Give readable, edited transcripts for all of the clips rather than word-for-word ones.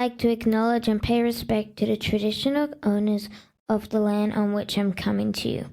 I'd like to acknowledge and pay respect to the traditional owners of the land on which I'm coming to you.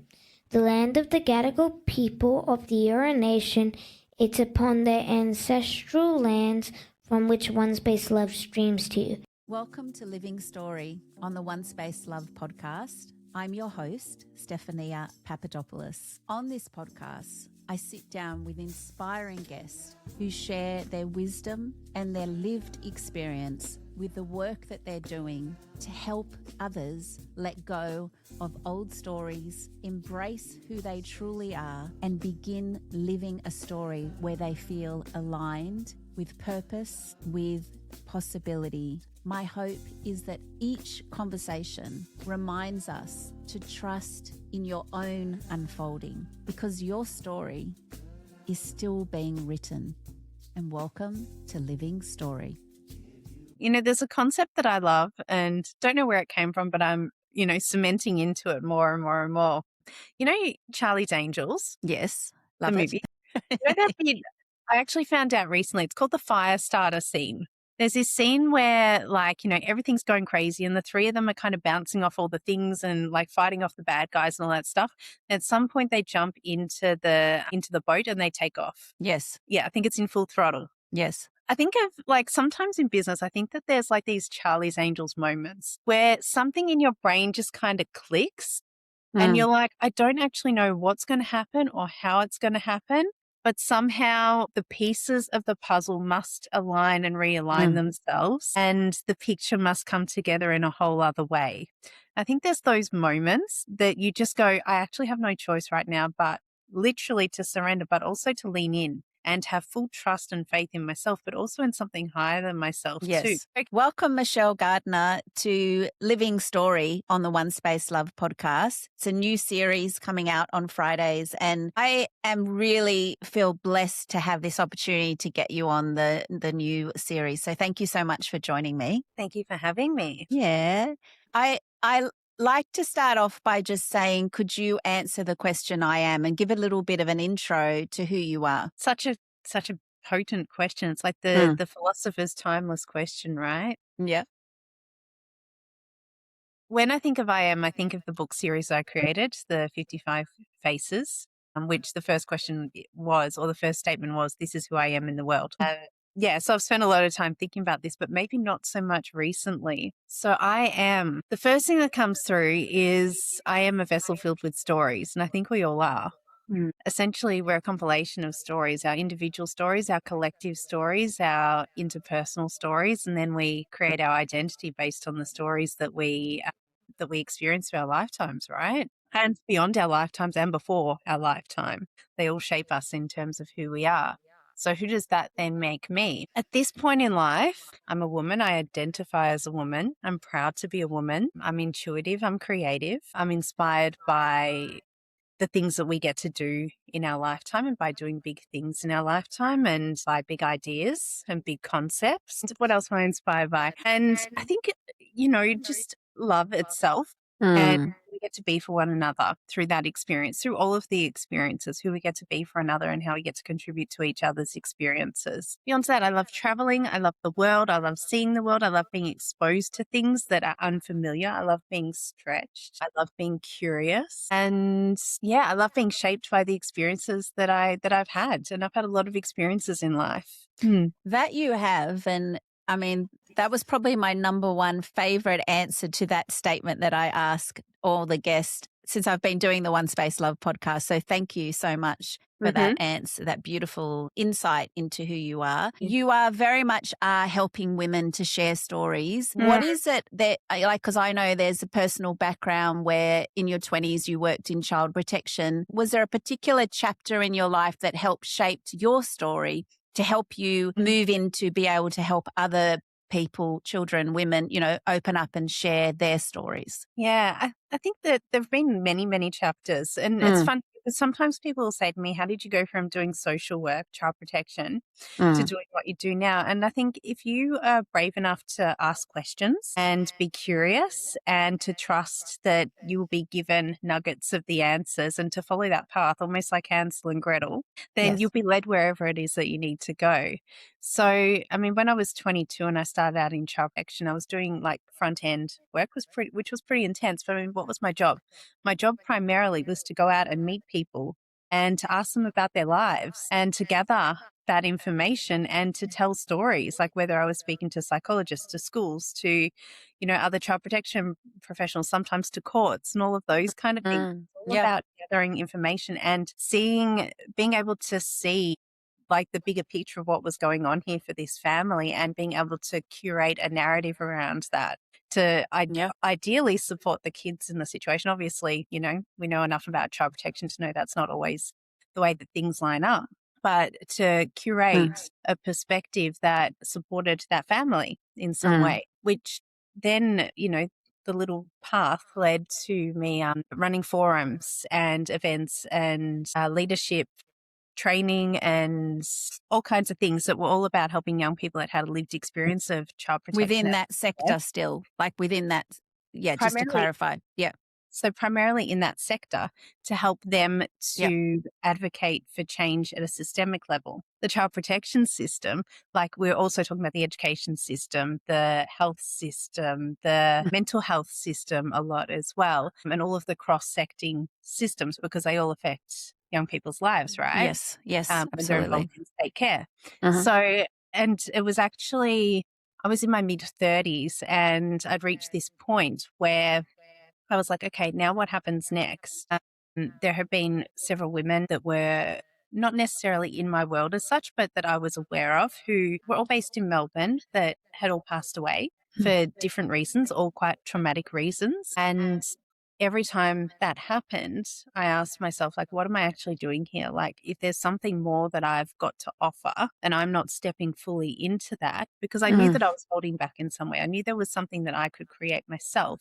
The land of the Gadigal people of the Eora Nation, it's upon their ancestral lands from which OneSpace love streams to you. Welcome to Living Story on the OneSpace Love podcast. I'm your host, Stephania Papadopoulos. On this podcast, I sit down with inspiring guests who share their wisdom and their lived experience with the work that they're doing to help others let go of old stories, embrace who they truly are, and begin living a story where they feel aligned with purpose, with possibility. My hope is that each conversation reminds us to trust in your own unfolding because your story is still being written. And welcome to Living Story. You know, there's a concept that I love and don't know where it came from, but I'm, cementing into it more and more and more. You know, Charlie's Angels? Yes, The love it. movie. You know that bit I actually found out recently, it's called the fire starter scene. There's this scene where, everything's going crazy and the three of them are kind of bouncing off all the things and fighting off the bad guys and all that stuff. At some point, they jump into the boat and they take off. Yes. Yeah, I think it's in Full Throttle. Yes. I think of sometimes in business, I think that there's these Charlie's Angels moments where something in your brain just kind of clicks and you're like, I don't actually know what's going to happen or how it's going to happen. But somehow the pieces of the puzzle must align and realign themselves and the picture must come together in a whole other way. I think there's those moments that you just go, I actually have no choice right now, but literally to surrender, but also to lean in and have full trust and faith in myself, but also in something higher than myself too. Welcome, Michelle Gardiner, to Living Story on the OneSpace Love podcast. It's a new series coming out on Fridays, and I am really feel blessed to have this opportunity to get you on the new series. So thank you so much for joining me. Thank you for having me. Yeah. I like to start off by just saying, could you answer the question I am and give a little bit of an intro to who you are? Such a potent question. It's like the philosopher's timeless question, right? Yeah. When I think of I am, I think of the book series I created, the 55 Faces, which the first question was, or the first statement was, this is who I am in the world. So I've spent a lot of time thinking about this, but maybe not so much recently. So I am. The first thing that comes through is I am a vessel filled with stories, and I think we all are. Essentially, we're a compilation of stories, our individual stories, our collective stories, our interpersonal stories, and then we create our identity based on the stories that we experience through our lifetimes, right? And beyond our lifetimes and before our lifetime. They all shape us in terms of who we are. So who does that then make me? At this point in life, I'm a woman. I identify as a woman. I'm proud to be a woman. I'm intuitive. I'm creative. I'm inspired by the things that we get to do in our lifetime and by doing big things in our lifetime and by big ideas and big concepts. What else am I inspired by? And I think, just love itself. And we get to be for one another through that experience, through all of the experiences, who we get to be for another and how we get to contribute to each other's experiences. Beyond that, I love traveling. I love the world. I love seeing the world. I love being exposed to things that are unfamiliar. I love being stretched. I love being curious. And I love being shaped by the experiences that I've had. And I've had a lot of experiences in life. That you have. And I mean, that was probably my number one favorite answer to that statement that I ask all the guests since I've been doing the OneSpace Love podcast. So thank you so much for that answer, that beautiful insight into who you are. You are very much helping women to share stories. What is it that, because I know there's a personal background where in your 20s you worked in child protection. Was there a particular chapter in your life that helped shape your story to help you move into be able to help other people, children, women, open up and share their stories? Yeah, I think that there have been many, many chapters. And it's fun because sometimes people will say to me, how did you go from doing social work, child protection, to doing what you do now? And I think if you are brave enough to ask questions and be curious and to trust that you will be given nuggets of the answers and to follow that path, almost like Hansel and Gretel, then you'll be led wherever it is that you need to go. So, I mean, when I was 22 and I started out in child protection, I was doing like front end work, which was pretty intense. But I mean, what was my job? My job primarily was to go out and meet people and to ask them about their lives and to gather that information and to tell stories, like whether I was speaking to psychologists, to schools, to, other child protection professionals, sometimes to courts and all of those kind of things. It's all Yeah. about gathering information and being able to see like the bigger picture of what was going on here for this family and being able to curate a narrative around that to ideally support the kids in the situation. Obviously, we know enough about child protection to know that's not always the way that things line up, but to curate a perspective that supported that family in some way, which then, the little path led to me running forums and events and leadership training and all kinds of things that were all about helping young people that had a lived experience of child protection. Within that sector still, like within that, just to clarify. Yeah. So primarily in that sector to help them to advocate for change at a systemic level. The child protection system, like we're also talking about the education system, the health system, the mental health system a lot as well, and all of the cross-secting systems because they all affect young people's lives, right? Yes, When they're absolutely. involved in state care. So, and it was actually, I was in my mid-30s and I'd reached this point where I was like, okay, now what happens next? There have been several women that were not necessarily in my world as such, but that I was aware of who were all based in Melbourne that had all passed away for different reasons, all quite traumatic reasons. And every time that happened, I asked myself, like, what am I actually doing here? Like, if there's something more that I've got to offer and I'm not stepping fully into that, because I knew that I was holding back in some way. I knew there was something that I could create myself.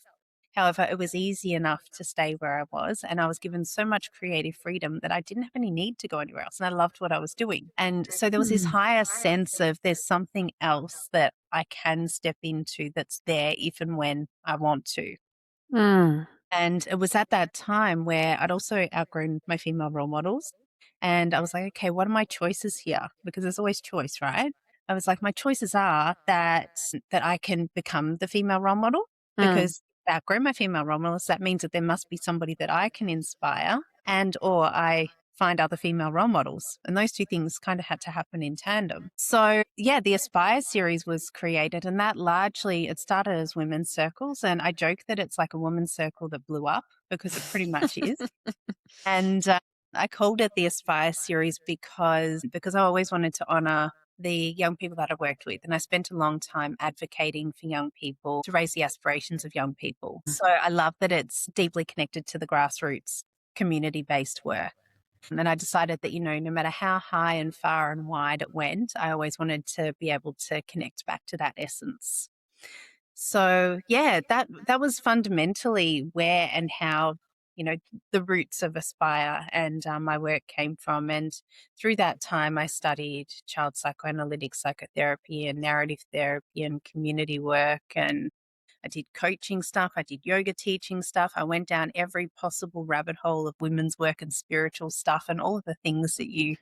However, it was easy enough to stay where I was, and I was given so much creative freedom that I didn't have any need to go anywhere else, and I loved what I was doing. And so there was this higher sense of there's something else that I can step into that's there if and when I want to. And it was at that time where I'd also outgrown my female role models. And I was like, okay, what are my choices here? Because there's always choice, right? I was like, my choices are that I can become the female role model because if I outgrow my female role models, that means that there must be somebody that I can inspire and or I find other female role models. And those two things kind of had to happen in tandem. So yeah, the Aspire series was created and that largely, it started as women's circles. And I joke that it's like a women's circle that blew up because it pretty much is. And I called it the Aspire series because I always wanted to honor the young people that I worked with. And I spent a long time advocating for young people to raise the aspirations of young people. So I love that it's deeply connected to the grassroots community-based work. And I decided that, no matter how high and far and wide it went, I always wanted to be able to connect back to that essence. So yeah, that was fundamentally where and how, the roots of Aspire and my work came from. And through that time, I studied child psychoanalytic psychotherapy and narrative therapy and community work. And I did coaching stuff. I did yoga teaching stuff. I went down every possible rabbit hole of women's work and spiritual stuff and all of the things that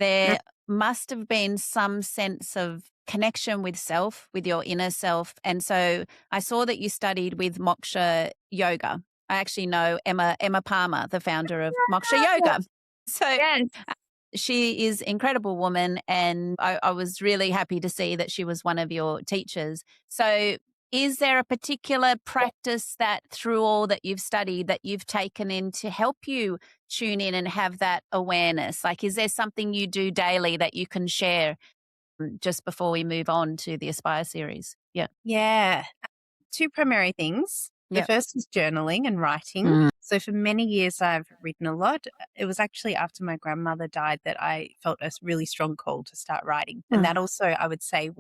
There must have been some sense of connection with self, with your inner self. And so I saw that you studied with Moksha Yoga. I actually know Emma Palmer, the founder of Moksha Yoga. So Yes. she is an incredible woman, and I was really happy to see that she was one of your teachers. So is there a particular practice that through all that you've studied that you've taken in to help you tune in and have that awareness? Like, is there something you do daily that you can share just before we move on to the Aspire series? Yeah. Yeah. Two primary things. The Yep. first is journaling and writing. So for many years, I've written a lot. It was actually after my grandmother died that I felt a really strong call to start writing. And that also, I would say,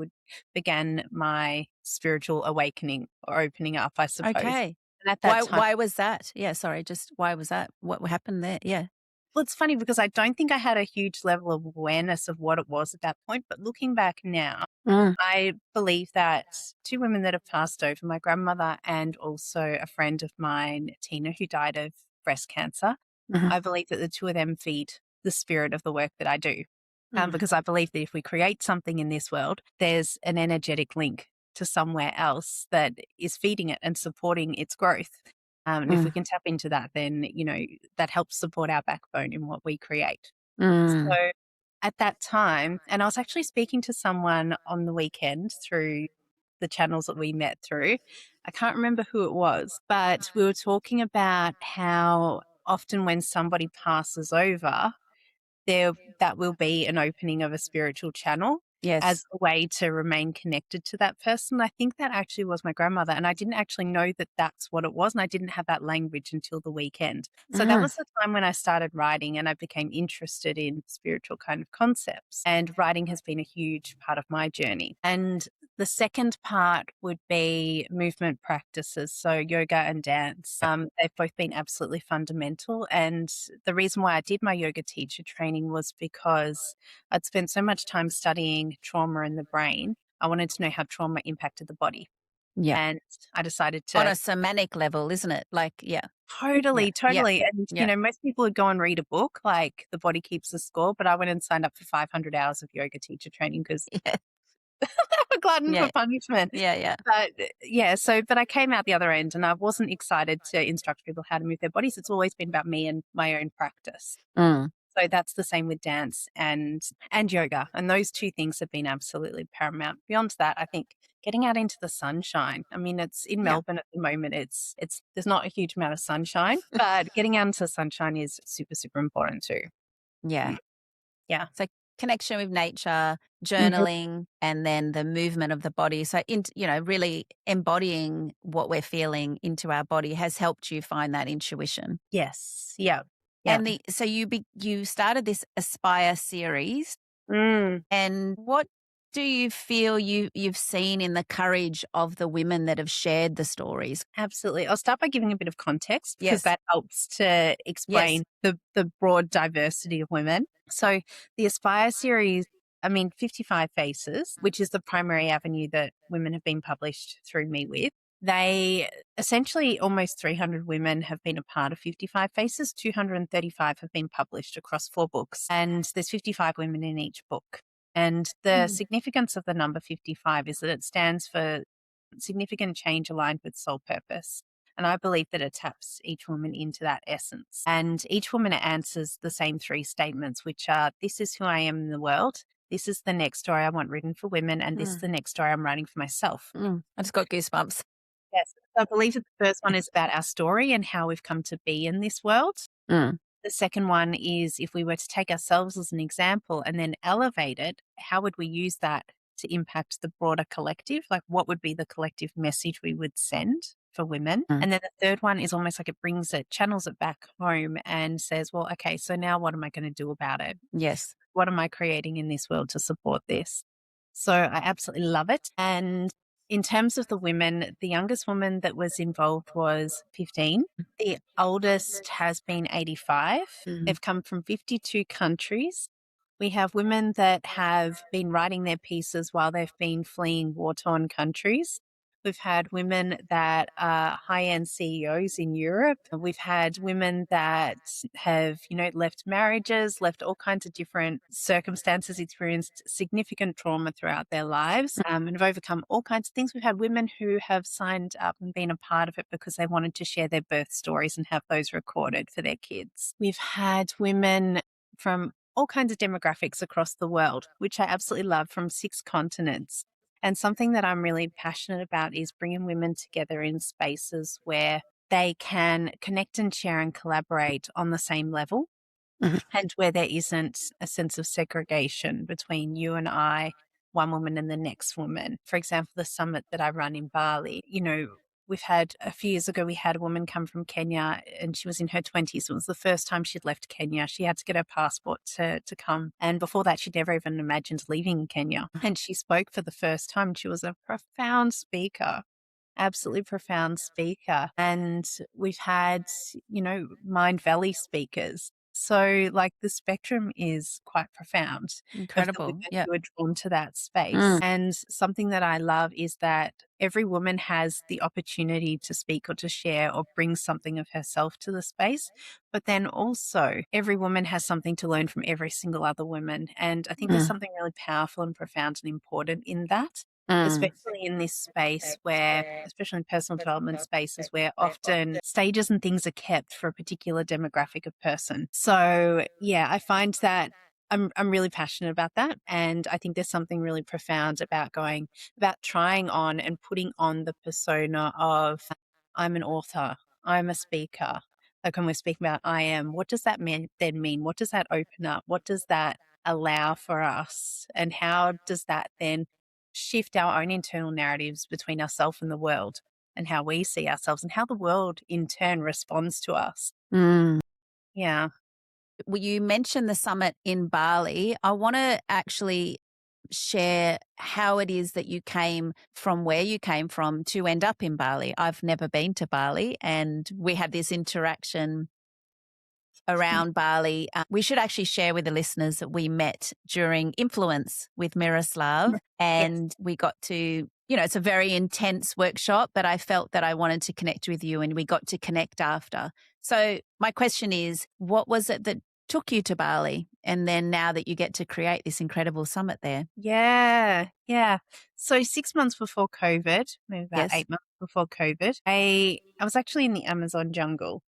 began my spiritual awakening or opening up, I suppose. Okay. And at that time, Why was that? Yeah, sorry, just why was that? What happened there? Yeah. well, it's funny because I don't think I had a huge level of awareness of what it was at that point. But looking back now, I believe that two women that have passed over, my grandmother and also a friend of mine, Tina, who died of breast cancer, I believe that the two of them feed the spirit of the work that I do. because I believe that if we create something in this world, there's an energetic link to somewhere else that is feeding it and supporting its growth. And if we can tap into that, then, that helps support our backbone in what we create. So at that time, and I was actually speaking to someone on the weekend through the channels that we met through. I can't remember who it was, but we were talking about how often when somebody passes over, that will be an opening of a spiritual channel as Yes. a way to remain connected to that person. I think that actually was my grandmother, and I didn't actually know that that's what it was, and I didn't have that language until the weekend. So that was the time when I started writing, and I became interested in spiritual kind of concepts, and writing has been a huge part of my journey. And the second part would be movement practices, so yoga and dance. They've both been absolutely fundamental. And the reason why I did my yoga teacher training was because I'd spent so much time studying trauma in the brain. I wanted to know how trauma impacted the body. Yeah. And I decided On to a somatic level, isn't it? Like, yeah. totally. Yeah. And, Yeah. most people would go and read a book like The Body Keeps the Score, but I went and signed up for 500 hours of yoga teacher training because Yeah. I'm a glutton Yeah. for punishment. Yeah. Yeah. But but I came out the other end and I wasn't excited to instruct people how to move their bodies. It's always been about me and my own practice. So that's the same with dance and yoga. And those two things have been absolutely paramount. Beyond that, I think getting out into the sunshine. I mean, it's in Melbourne at the moment. It's there's not a huge amount of sunshine, but getting out into the sunshine is super, super important too. Yeah. Yeah. So connection with nature, Mhm. journaling, and then the movement of the body. So, really embodying what we're feeling into our body has helped you find that intuition. Yes. Yeah. Yeah. And so you started this Aspire series, Mm. and what do you feel you've seen in the courage of the women that have shared the stories? Absolutely. I'll start by giving a bit of context because Yes. that helps to explain the broad diversity of women. So the Aspire series, 55 Faces, which is the primary avenue that women have been published through me with. They essentially almost 300 women have been a part of 55 Faces. 235 have been published across 4 books, and there's 55 women in each book. And the significance of the number 55 is that it stands for significant change aligned with soul purpose. And I believe that it taps each woman into that essence. And each woman answers the same 3 statements, which are, this is who I am in the world. This is the next story I want written for women. And this is the next story I'm writing for myself. I just got goosebumps. Yes. I believe that the first one is about our story and how we've come to be in this world. The second one is, if we were to take ourselves as an example and then elevate it, how would we use that to impact the broader collective? Like, what would be the collective message we would send for women? And then the third one is almost like it channels it back home and says, well, okay, so now what am I going to do about it? Yes. What am I creating in this world to support this? So I absolutely love it. And in terms of the women, the youngest woman that was involved was 15. The oldest has been 85. They've come from 52 countries. We have women that have been writing their pieces while they've been fleeing war-torn countries. We've had women that are high-end CEOs in Europe. We've had women that have, left marriages, left all kinds of different circumstances, experienced significant trauma throughout their lives, and have overcome all kinds of things. We've had women who have signed up and been a part of it because they wanted to share their birth stories and have those recorded for their kids. We've had women from all kinds of demographics across the world, which I absolutely love, from 6 continents. And something that I'm really passionate about is bringing women together in spaces where they can connect and share and collaborate on the same level, and where there isn't a sense of segregation between you and I, one woman and the next woman. For example, the summit that I run in Bali, we've had a few years ago, we had a woman come from Kenya and she was in her 20s. It was the first time she'd left Kenya. She had to get her passport to come. And before that, she'd never even imagined leaving Kenya. And she spoke for the first time. She was a profound speaker, absolutely profound speaker. And we've had, Mind Valley speakers. So, like, the spectrum is quite profound of the Incredible. women Yeah. who are drawn to that space. And something that I love is that every woman has the opportunity to speak or to share or bring something of herself to the space. But then also, every woman has something to learn from every single other woman. And I think there's something really powerful and profound and important in that. Especially in this space where, especially in personal development spaces, where often stages and things are kept for a particular demographic of person. So, yeah, I find that I'm really passionate about that. And I think there's something really profound about trying on and putting on the persona of I'm an author, I'm a speaker. Like when we're speaking about I am, what does that then mean? What does that open up? What does that allow for us? And how does that then shift our own internal narratives between ourselves and the world and how we see ourselves and how the world in turn responds to us? Yeah. Well, you mentioned the summit in Bali. I want to actually share how it is that you came from where you came from to end up in Bali. I've never been to Bali, and we had this interaction around Bali. We should actually share with the listeners that we met during Influence with Miroslav, and we got to, it's a very intense workshop, but I felt that I wanted to connect with you, and we got to connect after. So my question is, what was it that took you to Bali? And then now that you get to create this incredible summit there. Yeah. So 6 months before COVID, maybe about Yes. 8 months before COVID, I was actually in the Amazon jungle.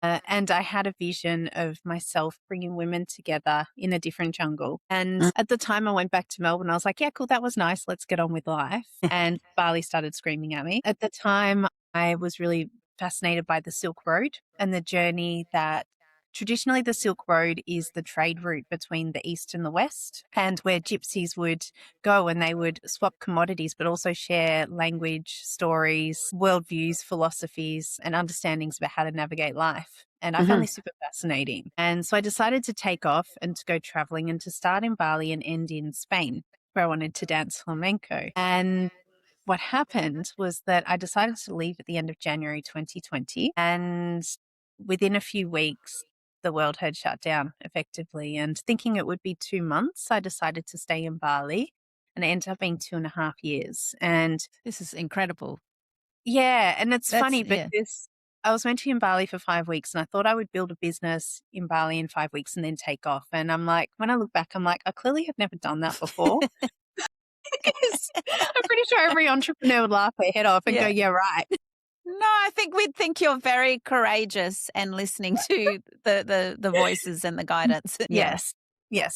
And I had a vision of myself bringing women together in a different jungle. And at the time I went back to Melbourne, I was like, yeah, cool, that was nice. Let's get on with life. And Bali started screaming at me. At the time, I was really fascinated by the Silk Road and the journey that traditionally the Silk Road is the trade route between the East and the West, and where gypsies would go and they would swap commodities, but also share language, stories, worldviews, philosophies, and understandings about how to navigate life. And I found this super fascinating. And so I decided to take off and to go traveling and to start in Bali and end in Spain, where I wanted to dance flamenco. And what happened was that I decided to leave at the end of January 2020. And within a few weeks, the world had shut down effectively. And thinking it would be 2 months, I decided to stay in Bali, and it ended up being 2.5 years. And This is incredible. yeah, and it's funny Yeah. because I was meant to be in Bali for 5 weeks, and I thought I would build a business in Bali in 5 weeks and then take off. And I'm like, when I look back, I'm like, I clearly have never done that before. Because I'm pretty sure every entrepreneur would laugh their head off and go, yeah, right. No, I think we'd think you're very courageous and listening to the voices and the guidance. Yes,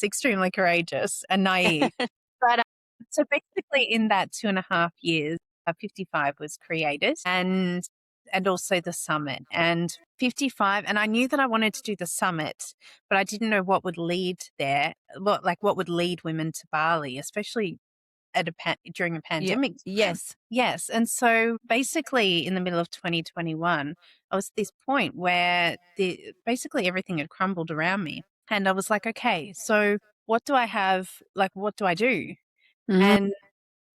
extremely courageous and naive. But so basically, in that 2.5 years, 55 was created, and also the summit. And 55, and I knew that I wanted to do the summit, but I didn't know what would lead there. What would lead women to Bali, especially during a pandemic. Yes. And so basically in the middle of 2021, I was at this point where basically everything had crumbled around me. And I was like, okay, so what do I have? Like, what do I do? And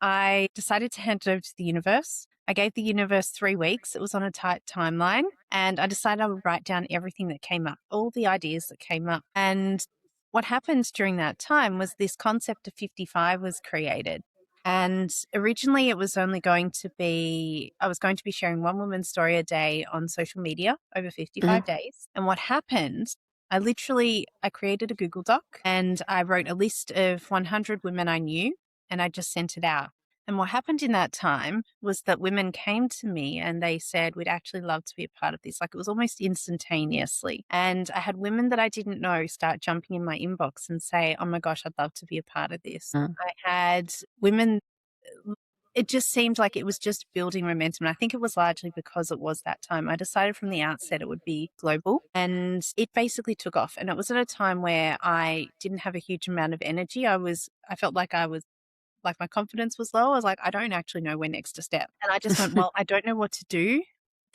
I decided to hand it over to the universe. I gave the universe 3 weeks. It was on a tight timeline. And I decided I would write down everything that came up, all the ideas that came up. And what happened during that time was this concept of 55 was created. And originally it was only going to be, I was going to be sharing one woman's story a day on social media over 55 days. And what happened, I created a Google Doc and I wrote a list of 100 women I knew and I just sent it out. And what happened in that time was that women came to me and they said, we'd actually love to be a part of this. Like it was almost instantaneously. And I had women that I didn't know start jumping in my inbox and say, oh my gosh, I'd love to be a part of this. I had women, it just seemed like it was just building momentum. And I think it was largely because it was that time. I decided from the outset it would be global and it basically took off. And it was at a time where I didn't have a huge amount of energy. I felt like my confidence was low. I was like, I don't actually know where next to step. And I just went, well, I don't know what to do.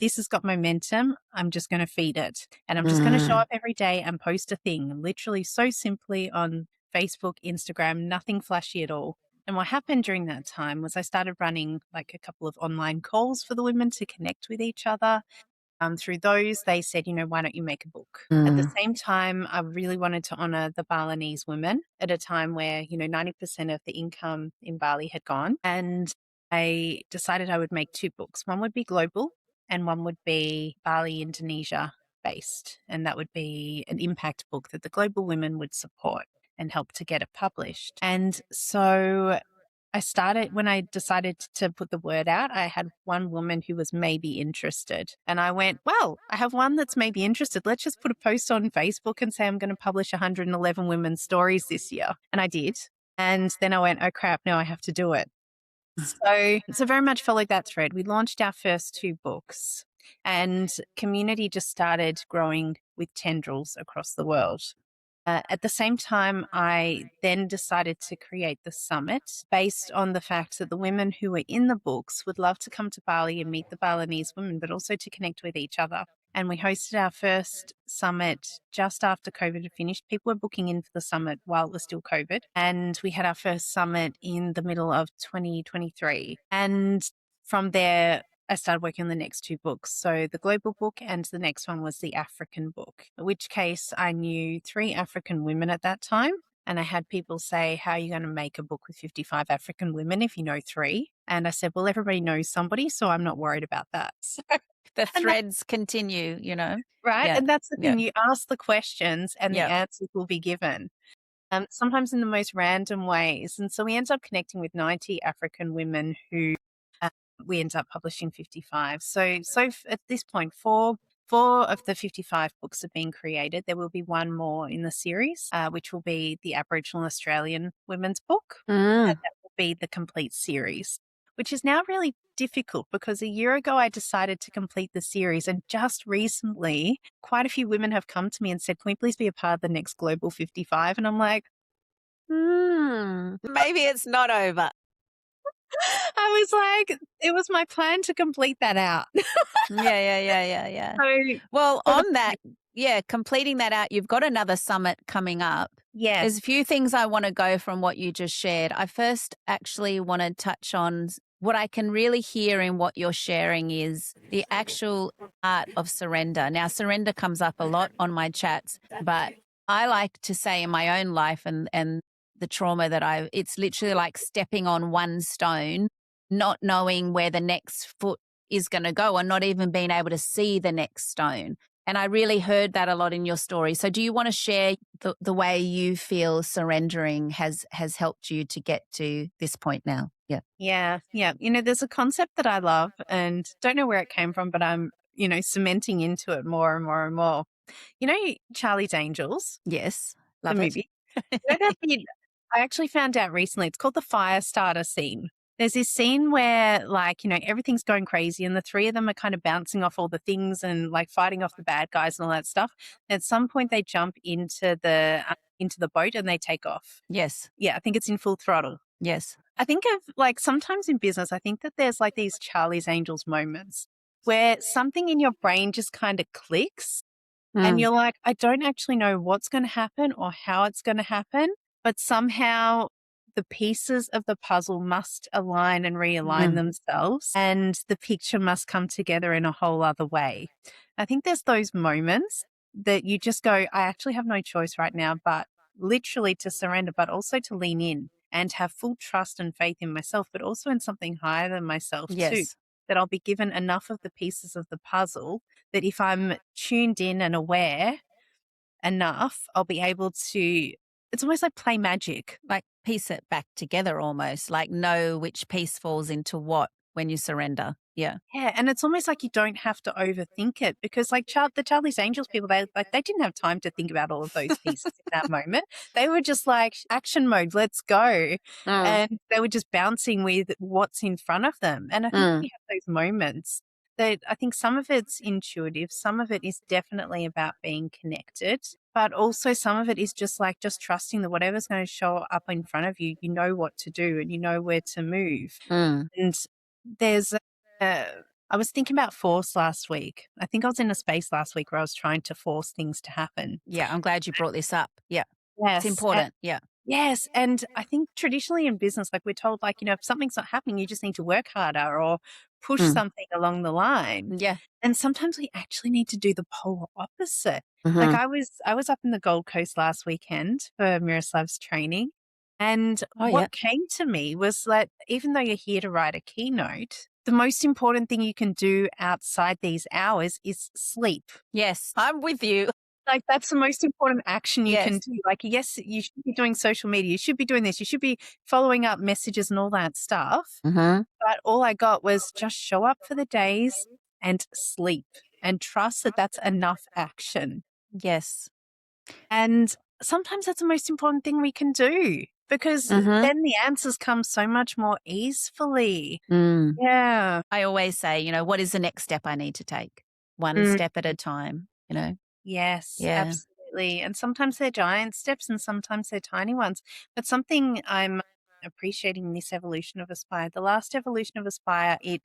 This has got momentum. I'm just going to feed it. And I'm just going to show up every day and post a thing, literally so simply on Facebook, Instagram, nothing flashy at all. And what happened during that time was I started running like a couple of online calls for the women to connect with each other. through those, they said, why don't you make a book? At the same time, I really wanted to honor the Balinese women at a time where, 90% of the income in Bali had gone. And I decided I would make 2 books. One would be global and one would be Bali, Indonesia based. And that would be an impact book that the global women would support and help to get it published. And so when I decided to put the word out, I had one woman who was maybe interested. And I went, well, I have one that's maybe interested. Let's just put a post on Facebook and say I'm going to publish 111 women's stories this year. And I did. And then I went, oh crap, no, I have to do it. So very much followed that thread. We launched our first 2 books and community just started growing with tendrils across the world. At the same time, I then decided to create the summit based on the fact that the women who were in the books would love to come to Bali and meet the Balinese women, but also to connect with each other. And we hosted our first summit just after COVID had finished. People were booking in for the summit while it was still COVID. And we had our first summit in the middle of 2023. And from there, I started working on the next 2 books. So the global book and the next one was the African book, in which case I knew 3 African women at that time. And I had people say, how are you going to make a book with 55 African women if you know 3? And I said, well, everybody knows somebody, so I'm not worried about that. So, The threads continue, right? Yeah. And that's the thing. Yeah. You ask the questions and Yeah. the answers will be given. Sometimes in the most random ways. And so we ended up connecting with 90 African women who we ended up publishing 55. So at this point, four of the 55 books have been created. There will be one more in the series, which will be the Aboriginal Australian women's book. And that will be the complete series, which is now really difficult because a year ago I decided to complete the series. And just recently, quite a few women have come to me and said, can we please be a part of the next Global 55? And I'm like, maybe it's not over. I was like, it was my plan to complete that out. Yeah. So, Well, on that, completing that out, you've got another summit coming up. yes. There's a few things I want to go from what you just shared. I first actually want to touch on what I can really hear in what you're sharing is the actual art of surrender. Now, surrender comes up a lot on my chats, but I like to say in my own life and the trauma that it's literally like stepping on one stone, not knowing where the next foot is going to go and not even being able to see the next stone. And I really heard that a lot in your story. So do you want to share the way you feel surrendering has helped you to get to this point now? Yeah. Yeah. There's a concept that I love and don't know where it came from, but I'm, cementing into it more and more and more. Charlie's Angels, Yes. the Love it. movie. That bit, I actually found out recently, it's called the fire starter scene. There's this scene where everything's going crazy and the 3 of them are kind of bouncing off all the things and fighting off the bad guys and all that stuff. At some point they jump into the boat and they take off. Yes. Yeah, I think it's in Full Throttle. Yes. I think of sometimes in business, I think that there's these Charlie's Angels moments where something in your brain just kind of clicks and you're like, I don't actually know what's going to happen or how it's going to happen, but somehow the pieces of the puzzle must align and realign themselves and the picture must come together in a whole other way. I think there's those moments that you just go, I actually have no choice right now, but literally to surrender, but also to lean in and have full trust and faith in myself, but also in something higher than myself too, Yes. that I'll be given enough of the pieces of the puzzle that if I'm tuned in and aware enough, I'll be able to, it's almost like play magic. Like piece it back together almost, like know which piece falls into what when you surrender. Yeah. Yeah, and it's almost like you don't have to overthink it because the Charlie's Angels people, they didn't have time to think about all of those pieces in that moment. They were just like action mode, let's go. And they were just bouncing with what's in front of them. And I think we have those moments that I think some of it's intuitive, some of it is definitely about being connected, but also some of it is just just trusting that whatever's going to show up in front of you, you know what to do and you know where to move. And there's I was thinking about force last week. I think I was in a space last week where I was trying to force things to happen. Yeah. I'm glad you brought this up. Yeah. Yes. It's important. Yeah. Yes, and I think traditionally in business, like we're told, like, if something's not happening, you just need to work harder or push Mm. something along the line. Yeah. And sometimes we actually need to do the polar opposite. Like Mhm. I was up in the Gold Coast last weekend for Miroslav's training, and Oh, yeah. what came to me was that even though you're here to write a keynote, the most important thing you can do outside these hours is sleep. Yes, I'm with you. Like, that's the most important action you can Yes. do. Like, yes, you should be doing social media. You should be doing this. You should be following up messages and all that stuff. Mhm. But all I got was just show up for the days and sleep and trust that that's enough action. Yes. And sometimes that's the most important thing we can do because Mhm. then the answers come so much more easily. Mm. Yeah. I always say, what is the next step I need to take? One Mm. step at a time. Yes, Yeah. absolutely. And sometimes they're giant steps and sometimes they're tiny ones. But something I'm appreciating in this evolution of Aspire, the last evolution of Aspire, it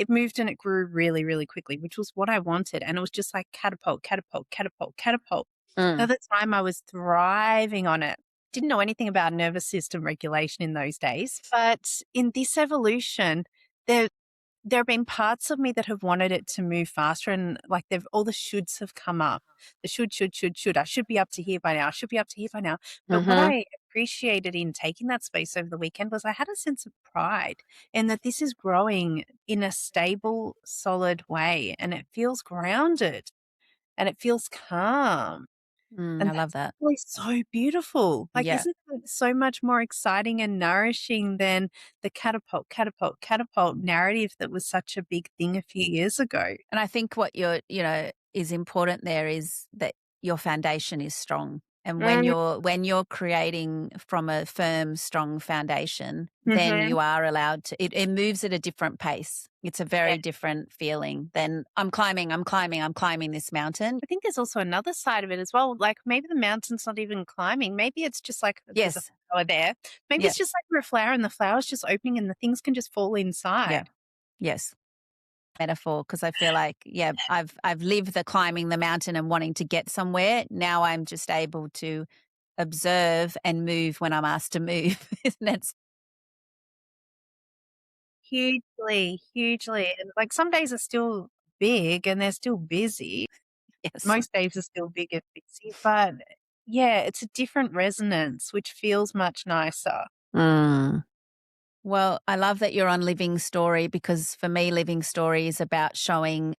moved and it grew really, really quickly, which was what I wanted. And it was just like catapult, catapult, catapult, catapult. Mm. At the time I was thriving on it. Didn't know anything about nervous system regulation in those days. But in this evolution, there have been parts of me that have wanted it to move faster and like all the shoulds have come up. The should. I should be up to here by now. I should be up to here by now. But what Mhm. I appreciated in taking that space over the weekend was I had a sense of pride in that this is growing in a stable, solid way and it feels grounded and it feels calm. Mm, And I love that's that. really so beautiful. Like, Yeah. isn't that so much more exciting and nourishing than the catapult, catapult, catapult narrative that was such a big thing a few years ago? And I think what is important there is that your foundation is strong. And when Mm, you're creating from a firm, strong foundation, then mhm. you are allowed to it moves at a different pace. It's a Yeah. very different feeling than I'm climbing, I'm climbing, I'm climbing this mountain. I think there's also another side of it as well. Like maybe the mountain's not even climbing. Maybe it's just like there's a Yes. flower there. Maybe Yeah. it's just like we're a flower and the flower's just opening and the things can just fall Yeah. inside. Yes. Metaphor, because I feel like, yeah, I've lived the climbing the mountain and wanting to get somewhere. Now I'm just able to observe and move when I'm asked to move. That's Hugely, hugely. And like some days are still big and they're still busy. yes. Most days are still big and busy, but yeah, it's a different resonance, which feels much nicer. Mm. Well, I love that you're on Living Story because for me, Living Story is about showing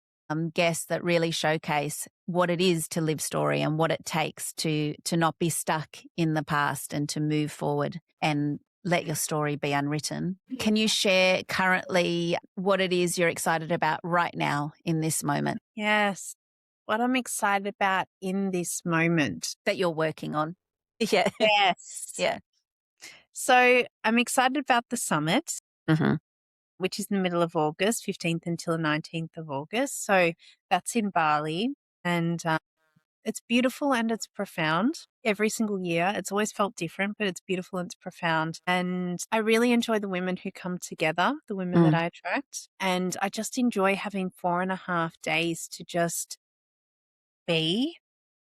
guests that really showcase what it is to live story and what it takes to not be stuck in the past and to move forward and let your story be unwritten. Can you share currently what it is you're excited about right now in this moment Yes. What I'm excited about in this moment. that you're working on? Yeah. Yes. Yeah. So I'm excited about the summit, Mm-hmm. which is in the middle of August, 15th until the 19th of August. So that's in Bali. And it's beautiful and it's profound every single year. It's always felt different, but it's beautiful and it's profound. And I really enjoy the women who come together, the women that Mm. I attract. And I just enjoy having 4.5 days to just be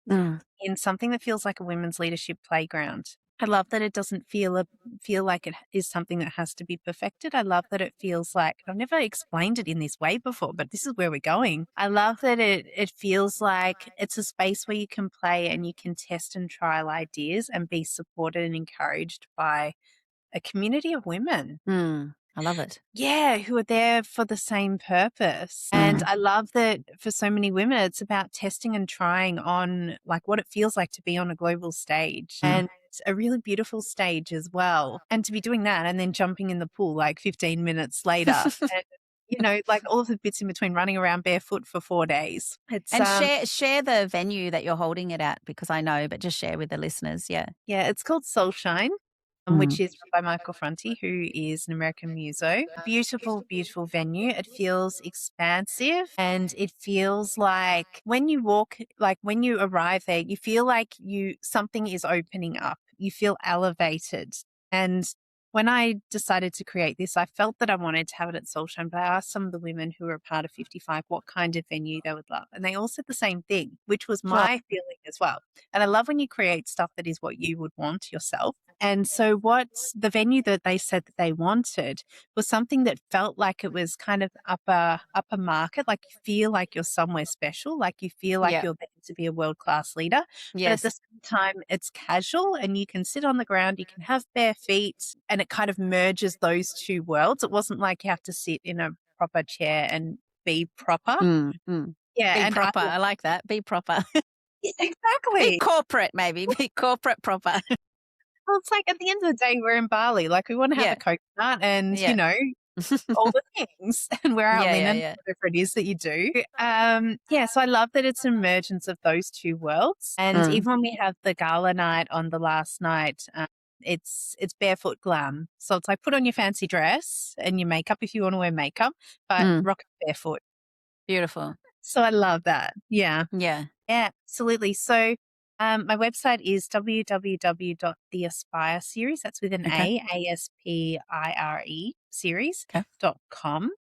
Mm. in something that feels like a women's leadership playground. I love that it doesn't feel like it is something that has to be perfected. I love that it feels like I've never explained it in this way before, but this is where we're going. I love that it feels like it's a space where you can play and you can test and trial ideas and be supported and encouraged by a community of women. Mm. I love it. Yeah, who are there for the same purpose. And Mm. I love that for so many women, it's about testing and trying on like what it feels like to be on a global stage Mm. and a really beautiful stage as well. And to be doing that and then jumping in the pool like 15 minutes later. And, like all of the bits in between running around barefoot for 4 days. It's And share the venue that you're holding it at because I know, but just share with the listeners. Yeah. Yeah, it's called Soulshine, Mm. which is run by Michael Franti, who is an American muso. Beautiful, beautiful venue. It feels expansive and it feels like when you walk, like when you arrive there, you feel like something is opening up. You feel elevated. And when I decided to create this, I felt that I wanted to have it at Soulshine, but I asked some of the women who were a part of 55 what kind of venue they would love. And they all said the same thing, which was Oh, my feeling as well. And I love when you create stuff that is what you would want yourself. And so what the venue that they said that they wanted was something that felt like it was kind of upper market, like you feel like you're somewhere special, like you feel like Yeah. you're there to be a world-class leader. But at the Yes. same time, it's casual and you can sit on the ground, you can have bare feet, and it kind of merges those two worlds. It wasn't like you have to sit in a proper chair and be proper. Mm, mm. Yeah, Be and proper. I like that. Be proper. Be exactly. corporate, maybe. Be corporate proper. Well, it's like at the end of the day, we're in Bali. Like we want to have Yeah. a coconut and, Yeah. all the things and wear our Yeah, linen, yeah. whatever it is that you do. So I love that it's an emergence of those two worlds. And Mm. even when we have the gala night on the last night, it's barefoot glam. So it's like put on your fancy dress and your makeup if you want to wear makeup, but rock it barefoot. Beautiful. So I love that. Yeah. Yeah. Yeah, absolutely. So my website is www.theaspire series. That's with an Okay. ASPIRE series Okay. .com.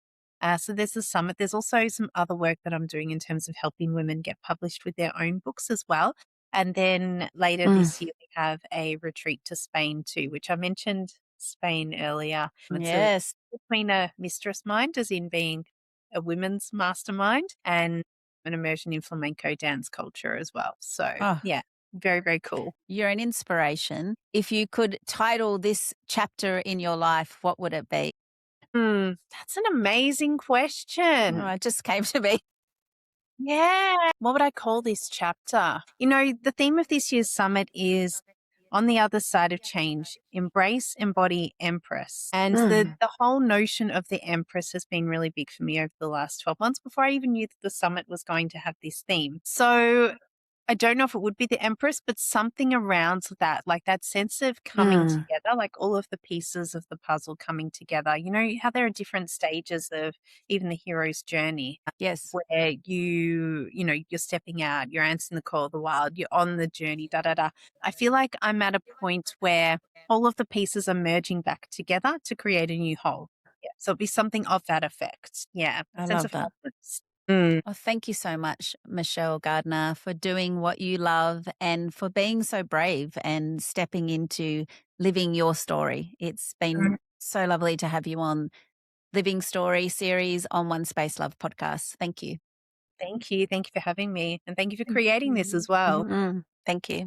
So there's a summit. There's also some other work that I'm doing in terms of helping women get published with their own books as well. And then later this year, we have a retreat to Spain too, which I mentioned Spain earlier. It's Yes. between a mistress mind, as in being a women's mastermind, and an immersion in flamenco dance culture as well. So, yeah, very, very cool. You're an inspiration. If you could title this chapter in your life, what would it be? That's an amazing question. Oh, it just came to me. Yeah. What would I call this chapter? The theme of this year's summit is on the other side of change, embrace, embody, empress. And the whole notion of the empress has been really big for me over the last 12 months before I even knew that the summit was going to have this theme. So I don't know if it would be the empress, but something around that, like that sense of coming together, like all of the pieces of the puzzle coming together. You know how there are different stages of even the hero's journey. Yes. Where you're stepping out, you're answering the call of the wild, you're on the journey, da da da. I feel like I'm at a point where all of the pieces are merging back together to create a new whole. Yeah. So it'd be something of that effect. Yeah. I Sense love of that. wholeness. Well, thank you so much, Michelle Gardiner, for doing what you love and for being so brave and stepping into living your story. It's been so lovely to have you on Living Story series on One Space Love podcast. Thank you. Thank you. Thank you for having me. And thank you for creating this as well. Thank you.